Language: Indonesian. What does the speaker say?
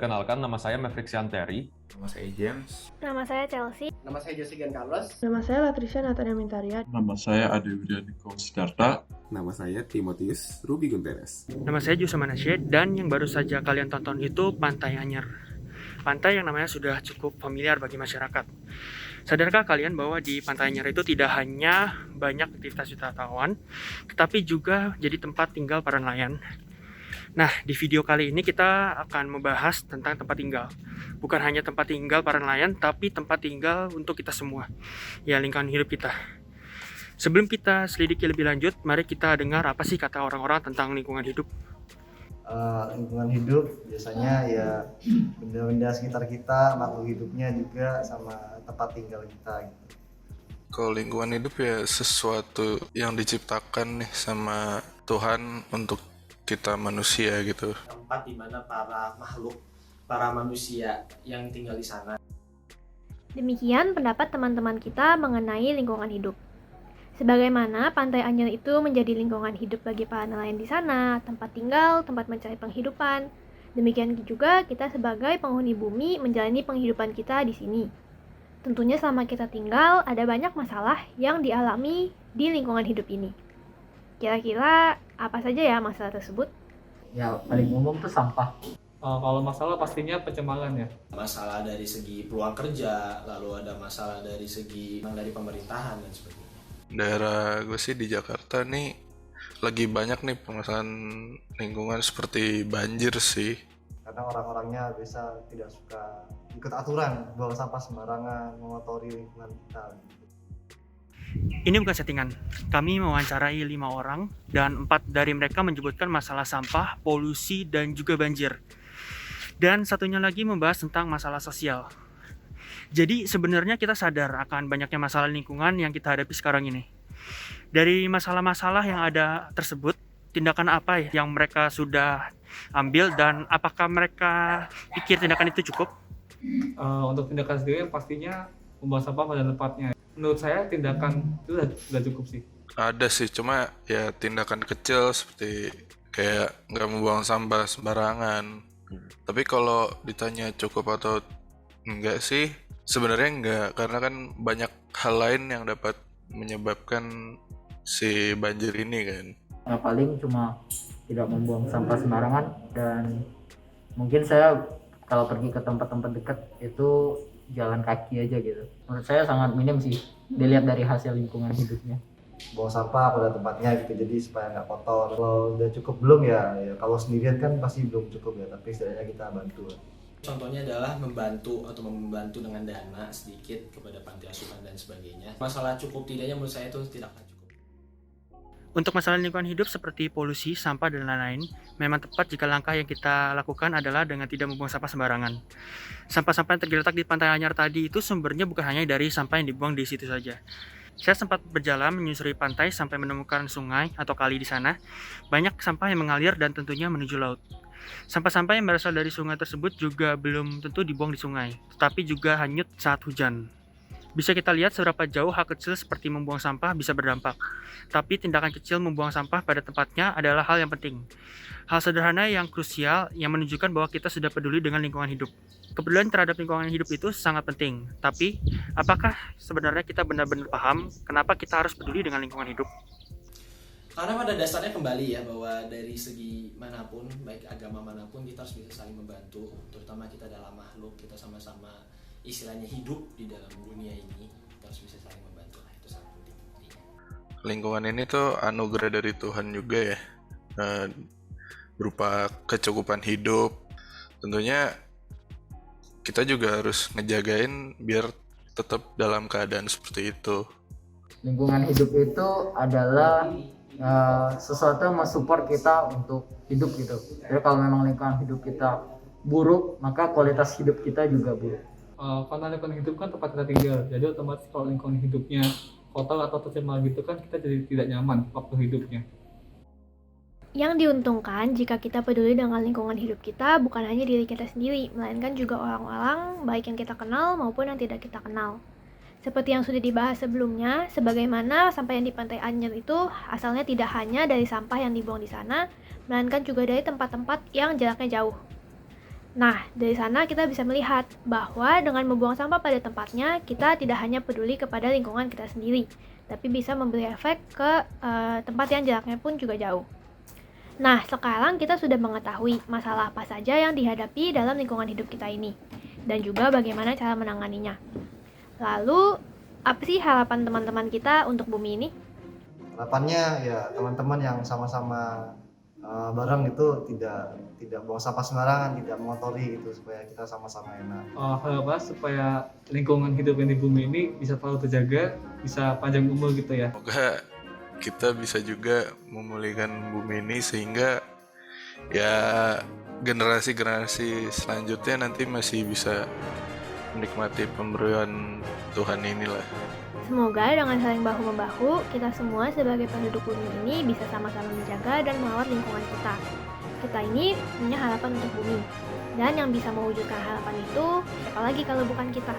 Perkenalkan, nama saya Maverick Sianteri. Nama saya James. Nama saya Chelsea. Nama saya Jessica Carlos. Nama saya Latricia Natania Mintaria. Nama saya Ade Widianiko Sidarta. Nama saya Timotius Ruby Gunteres. Nama saya Jusama Nasyid, dan yang baru saja kalian tonton itu Pantai Anyer. Pantai yang namanya sudah cukup familiar bagi masyarakat. Sadarkah kalian bahwa di Pantai Anyer itu tidak hanya banyak aktivitas wisatawan, tetapi juga jadi tempat tinggal para nelayan. Nah, di video kali ini kita akan membahas tentang tempat tinggal. Bukan hanya tempat tinggal para nelayan, tapi tempat tinggal untuk kita semua. Ya, lingkungan hidup kita. Sebelum kita selidiki lebih lanjut, mari kita dengar apa sih kata orang-orang tentang lingkungan hidup. Lingkungan hidup biasanya ya benda-benda sekitar kita, makhluk hidupnya juga sama tempat tinggal kita gitu. Kalau lingkungan hidup ya sesuatu yang diciptakan nih sama Tuhan untuk kita manusia gitu. Tempat di mana para manusia yang tinggal di sana. Demikian pendapat teman-teman kita mengenai lingkungan hidup. Sebagaimana Pantai Anyer itu menjadi lingkungan hidup bagi para nelayan di sana, tempat tinggal, tempat mencari penghidupan. Demikian juga kita sebagai penghuni bumi menjalani penghidupan kita di sini. Tentunya selama kita tinggal, ada banyak masalah yang dialami di lingkungan hidup ini. Kira-kira apa saja ya masalah tersebut? Ya, paling umum tuh sampah. Kalau masalah pastinya pencemaran ya. Masalah dari segi peluang kerja, lalu ada masalah dari segi dari pemerintahan dan sebagainya. Daerah gue sih di Jakarta nih lagi banyak nih permasalahan lingkungan seperti banjir sih. Karena orang-orangnya biasa tidak suka ikut aturan, buang sampah sembarangan, mengotori lingkungan kita. Ini bukan settingan. Kami mewawancarai 5 orang dan 4 dari mereka menyebutkan masalah sampah, polusi, dan juga banjir. Dan satunya lagi membahas tentang masalah sosial. Jadi sebenarnya kita sadar akan banyaknya masalah lingkungan yang kita hadapi sekarang ini. Dari masalah-masalah yang ada tersebut, tindakan apa yang mereka sudah ambil dan apakah mereka pikir tindakan itu cukup? Untuk tindakan sendiri pastinya membuang sampah pada tempatnya. Menurut saya tindakan itu sudah cukup sih. Ada sih, cuma ya tindakan kecil seperti kayak nggak membuang sampah sembarangan. Tapi kalau ditanya cukup atau enggak sih, sebenarnya enggak, karena kan banyak hal lain yang dapat menyebabkan si banjir ini kan. Nah, paling cuma tidak membuang sampah sembarangan, dan mungkin saya kalau pergi ke tempat-tempat dekat itu jalan kaki aja gitu. Menurut saya sangat minim sih dilihat dari hasil lingkungan hidupnya. Buang sampah pada tempatnya gitu, jadi supaya nggak kotor. Kalau udah cukup belum ya kalau sendirian kan pasti belum cukup ya, tapi setidaknya kita bantu. Contohnya adalah membantu dengan dana sedikit kepada panti asuhan dan sebagainya. Masalah cukup tidaknya menurut saya itu tidak akan cukup. Untuk masalah lingkungan hidup seperti polusi, sampah, dan lain-lain, memang tepat jika langkah yang kita lakukan adalah dengan tidak membuang sampah sembarangan. Sampah-sampah yang tergeletak di Pantai Anyer tadi itu sumbernya bukan hanya dari sampah yang dibuang di situ saja. Saya sempat berjalan menyusuri pantai sampai menemukan sungai atau kali di sana. Banyak sampah yang mengalir dan tentunya menuju laut. Sampah-sampah yang berasal dari sungai tersebut juga belum tentu dibuang di sungai, tetapi juga hanyut saat hujan. Bisa kita lihat seberapa jauh hal kecil seperti membuang sampah bisa berdampak. Tapi tindakan kecil membuang sampah pada tempatnya adalah hal yang penting. Hal sederhana yang krusial yang menunjukkan bahwa kita sudah peduli dengan lingkungan hidup. Kepedulian terhadap lingkungan hidup itu sangat penting. Tapi, apakah sebenarnya kita benar-benar paham kenapa kita harus peduli dengan lingkungan hidup? Karena pada dasarnya kembali ya, bahwa dari segi manapun, baik agama manapun, kita harus bisa saling membantu. Terutama kita dalam makhluk, kita sama-sama istilahnya hidup di dalam dunia ini, kita harus bisa saling membantu. Itu sangat penting. Lingkungan ini tuh anugerah dari Tuhan juga ya, berupa kecukupan hidup. Tentunya kita juga harus ngejagain biar tetap dalam keadaan seperti itu. Lingkungan hidup itu adalah sesuatu yang mensupport kita untuk hidup gitu. Jadi kalau memang lingkungan hidup kita buruk, maka kualitas hidup kita juga buruk. Karena lingkungan hidup kan tempat kita tinggal, jadi otomatis kalau lingkungan hidupnya kotor atau tercemar gitu kan kita jadi tidak nyaman waktu hidupnya. Yang diuntungkan jika kita peduli dengan lingkungan hidup kita bukan hanya diri kita sendiri, melainkan juga orang-orang baik yang kita kenal maupun yang tidak kita kenal. Seperti yang sudah dibahas sebelumnya, sebagaimana sampah yang di Pantai Anyer itu asalnya tidak hanya dari sampah yang dibuang di sana, melainkan juga dari tempat-tempat yang jaraknya jauh. Nah, dari sana kita bisa melihat bahwa dengan membuang sampah pada tempatnya, kita tidak hanya peduli kepada lingkungan kita sendiri, tapi bisa memberi efek ke tempat yang jaraknya pun juga jauh. Nah, sekarang kita sudah mengetahui masalah apa saja yang dihadapi dalam lingkungan hidup kita ini, dan juga bagaimana cara menanganinya. Lalu, apa sih harapan teman-teman kita untuk bumi ini? Harapannya ya teman-teman yang sama-sama bareng itu tidak buang sampah sembarangan, tidak mengotori gitu, supaya kita sama-sama enak. Harapan supaya lingkungan hidup yang di bumi ini bisa selalu terjaga, bisa panjang umur gitu ya. Semoga kita bisa juga memulihkan bumi ini sehingga ya generasi-generasi selanjutnya nanti masih bisa menikmati pemberian Tuhan inilah. Semoga dengan saling bahu-membahu, kita semua sebagai penduduk bumi ini bisa sama-sama menjaga dan merawat lingkungan kita. Kita ini punya harapan untuk bumi. Dan yang bisa mewujudkan harapan itu, siapa lagi kalau bukan kita?